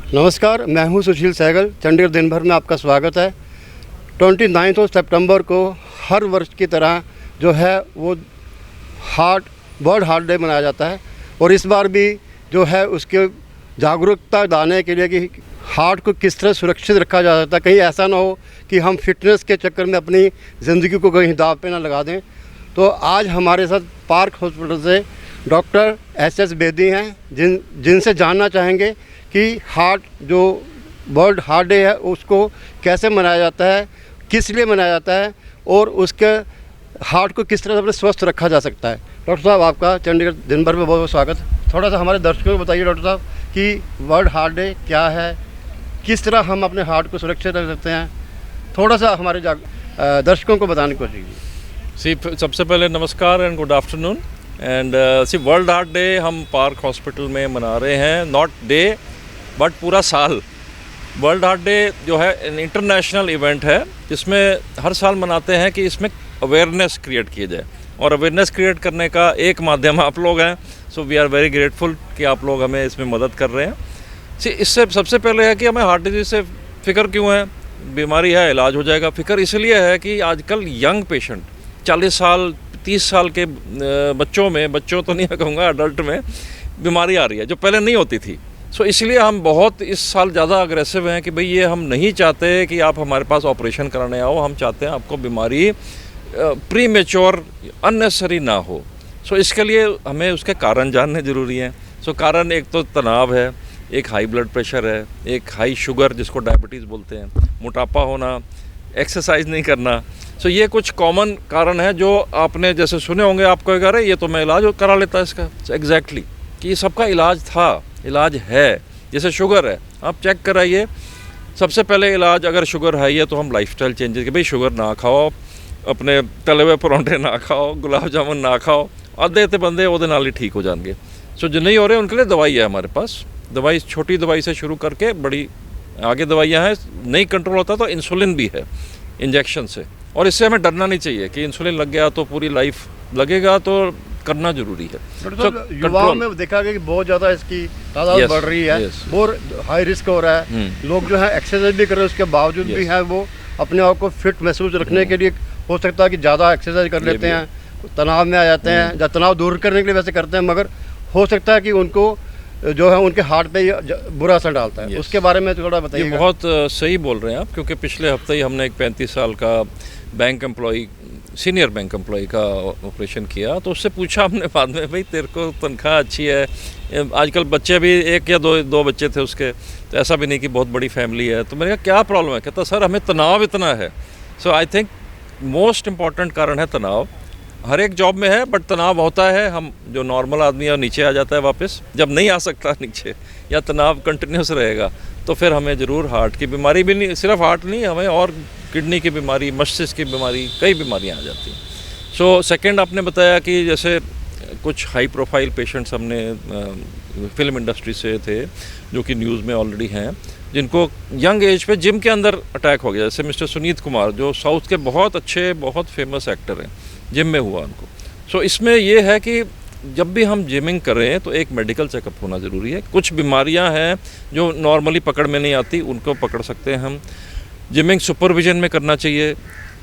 नमस्कार, मैं हूं सुशील सहगल। चंडीगढ़ दिन भर में आपका स्वागत है। 29 सितंबर को हर वर्ष की तरह जो है वो वर्ल्ड हार्ट डे मनाया जाता है और इस बार भी जो है उसके जागरूकता लाने के लिए कि हार्ट को किस तरह सुरक्षित रखा जा सकता है, कहीं ऐसा ना हो कि हम फिटनेस के चक्कर में अपनी ज़िंदगी को कहीं दाव पे ना लगा दें। तो आज हमारे साथ पार्क हॉस्पिटल से डॉक्टर एस बेदी हैं जिनसे जानना चाहेंगे कि हार्ट जो वर्ल्ड हार्ट डे है उसको कैसे मनाया जाता है, किस लिए मनाया जाता है और उसके हार्ट को किस तरह से अपने स्वस्थ रखा जा सकता है। डॉक्टर साहब, आपका चंडीगढ़ दिन भर में बहुत बहुत स्वागत। थोड़ा सा हमारे दर्शकों को बताइए डॉक्टर साहब कि वर्ल्ड हार्ट डे क्या है, किस तरह हम अपने हार्ट को सुरक्षित रख सकते हैं, थोड़ा सा हमारे दर्शकों को बताने की कोशिश कीजिए। सबसे पहले नमस्कार and good afternoon. And world heart day हम पार्क हॉस्पिटल में मना रहे हैं, नॉट डे बट पूरा साल। वर्ल्ड हार्ट डे जो है इंटरनेशनल इवेंट है जिसमें हर साल मनाते हैं कि इसमें अवेयरनेस क्रिएट किया जाए और अवेयरनेस क्रिएट करने का एक माध्यम आप लोग हैं। So we are very grateful कि आप लोग हमें इसमें मदद कर रहे हैं। इससे सबसे पहले है कि हमें हार्ट डिजीज से फ़िक्र क्यों है, बीमारी है, इलाज हो जाएगा। फ़िक्र इसलिए है कि आजकल यंग पेशेंट 40 साल 30 साल के बच्चों तो नहीं कहूँगा, अडल्ट में बीमारी आ रही है जो पहले नहीं होती थी। सो इसलिए हम बहुत इस साल ज़्यादा अग्रेसिव हैं कि भाई ये हम नहीं चाहते कि आप हमारे पास ऑपरेशन कराने आओ, हम चाहते हैं आपको बीमारी प्री मेच्योर अननेसेसरी ना हो। सो इसके लिए हमें उसके कारण जानने ज़रूरी हैं। सो कारण एक तो तनाव है, एक हाई ब्लड प्रेशर है, एक हाई शुगर जिसको डायबिटीज़ बोलते हैं, मोटापा होना, एक्सरसाइज नहीं करना। सो ये कुछ कॉमन कारण है जो आपने जैसे सुने होंगे। आप कहेगा अरे ये तो मैं इलाज करा लेता इसका। एग्जैक्टली कि सबका इलाज था, इलाज है। जैसे शुगर है, आप चेक कराइए। सबसे पहले इलाज अगर शुगर है ये तो हम लाइफस्टाइल चेंजेस कि भाई शुगर ना खाओ, अपने तले हुए परांठे ना खाओ, गुलाब जामुन ना खाओ, आधे ते बंदे वो नाल ही ठीक हो जाएंगे। सो जो नहीं हो रहे उनके लिए दवाई है हमारे पास। दवाई छोटी दवाई से शुरू करके बड़ी आगे दवाइयाँ हैं। नहीं कंट्रोल होता तो इंसुलिन भी है इंजेक्शन से, और इससे हमें डरना नहीं चाहिए कि इंसुलिन लग गया तो पूरी लाइफ लगेगा, तो करना जरूरी है। युवाओं में देखा गया कि बहुत ज़्यादा इसकी तादाद बढ़ रही है, बहुत हाई रिस्क हो रहा है। लोग जो है एक्सरसाइज भी कर रहे हैं, उसके बावजूद भी है वो अपने आप को फिट महसूस रखने के लिए हो सकता है कि ज़्यादा एक्सरसाइज कर लेते हैं, तनाव में आ जाते हैं, या तनाव दूर करने के लिए वैसे करते हैं, मगर हो सकता है कि उनको जो है उनके हार्ट पे बुरा असर डालता है। उसके बारे में थोड़ा बताइए। ये बहुत सही बोल रहे हैं आप, क्योंकि पिछले हफ्ते ही हमने एक 35 साल का bank employee, senior bank employee का ऑपरेशन किया। तो उससे पूछा हमने बाद में, भाई तेरे को तनख्वाह अच्छी है, आजकल बच्चे भी एक या दो बच्चे थे उसके, तो ऐसा भी नहीं कि बहुत बड़ी फैमिली है। तो मैंने कहा क्या प्रॉब्लम है? कहता सर हमें तनाव इतना है। सो आई थिंक मोस्ट इम्पॉर्टेंट कारण है तनाव। हर एक जॉब में है बट तनाव होता है। हम जो नॉर्मल आदमी है नीचे आ जाता है वापस, जब नहीं आ सकता नीचे या तनाव कंटिन्यूस रहेगा तो फिर हमें ज़रूर हार्ट की बीमारी भी नहीं, सिर्फ हार्ट नहीं, हमें और किडनी की बीमारी, मस्तिष्क की बीमारी, कई बीमारियां आ जाती हैं। सो सेकंड आपने बताया कि जैसे कुछ हाई प्रोफाइल पेशेंट्स हमने फिल्म इंडस्ट्री से थे जो कि न्यूज़ में ऑलरेडी हैं, जिनको यंग एज पे जिम के अंदर अटैक हो गया। जैसे मिस्टर सुनीत कुमार जो साउथ के बहुत अच्छे, बहुत फेमस एक्टर हैं, जिम में हुआ उनको। सो इसमें ये है कि जब भी हम जिमिंग करें तो एक मेडिकल चेकअप होना ज़रूरी है। कुछ बीमारियां हैं जो नॉर्मली पकड़ में नहीं आती, उनको पकड़ सकते हैं हम। जिमिंग सुपरविजन में करना चाहिए,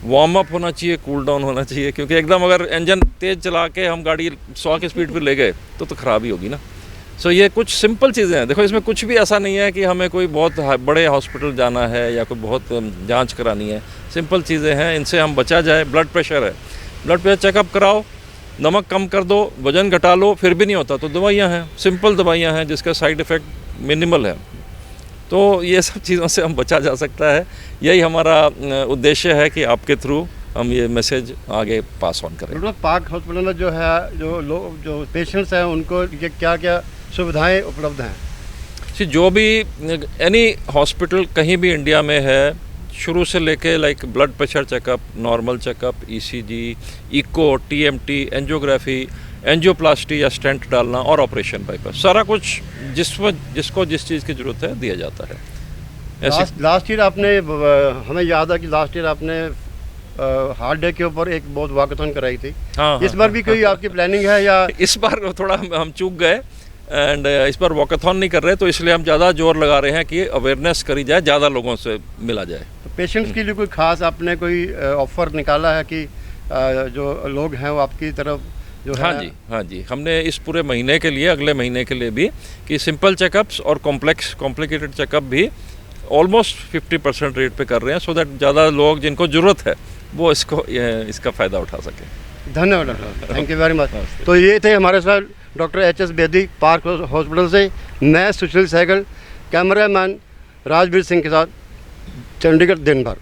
वार्म अप होना चाहिए, कूल डाउन होना चाहिए, क्योंकि एकदम अगर इंजन तेज़ चला के हम गाड़ी 100 की स्पीड पर ले गए तो ख़राब ही होगी ना। सो ये कुछ सिंपल चीज़ें हैं। देखो इसमें कुछ भी ऐसा नहीं है कि हमें कोई बहुत बड़े हॉस्पिटल जाना है या कोई बहुत जांच करानी है। सिंपल चीज़ें हैं, इनसे हम बचा जाए। ब्लड प्रेशर है, ब्लड प्रेशर चेकअप कराओ, नमक कम कर दो, वज़न घटा लो, फिर भी नहीं होता तो दवाइयाँ हैं, सिंपल दवाइयाँ हैं जिसका साइड इफ़ेक्ट मिनिमल है। तो ये सब चीज़ों से हम बचा जा सकता है। यही हमारा उद्देश्य है कि आपके थ्रू हम ये मैसेज आगे पास ऑन करें। पार्क हॉस्पिटल में जो है जो पेशेंट्स हैं उनको ये क्या क्या सुविधाएं उपलब्ध हैं? जो भी एनी हॉस्पिटल कहीं भी इंडिया में है, शुरू से लेके like blood pressure checkup, normal checkup, ECG, echo, TMT, angiography, angioplasty या स्टेंट डालना और ऑपरेशन बाईपास, सारा कुछ जिसको जिस चीज़ की ज़रूरत है दिया जाता है। लास्ट ईयर आपने, हमें याद है कि लास्ट ईयर आपने हार्ट डे के ऊपर एक बहुत वाकथन कराई थी। हाँ, इस बार भी कोई आपकी प्लानिंग है या? इस बार थोड़ा हम चूक गए, एंड इस बार वॉकाथॉन नहीं कर रहे, तो इसलिए हम ज़्यादा जोर लगा रहे हैं कि अवेयरनेस करी जाए, ज़्यादा लोगों से मिला जाए। तो पेशेंट्स के लिए कोई खास आपने कोई ऑफर निकाला है कि जो लोग हैं वो आपकी तरफ जो है? हाँ जी, हमने इस पूरे महीने के लिए, अगले महीने के लिए भी, कि सिंपल चेकअप्स और कॉम्प्लिकेटेड चेकअप भी ऑलमोस्ट 50% रेट पे कर रहे हैं, सो दैट ज़्यादा लोग जिनको ज़रूरत है वो इसका फ़ायदा उठा सकें। धन्यवाद doctor, thank you very much. तो ये थे हमारे साथ doctor HS. Bedi, park hospital से। मैं सुशील सहगल, कैमरामैन राजवीर सिंह के साथ, चंडीगढ़ दिन भर।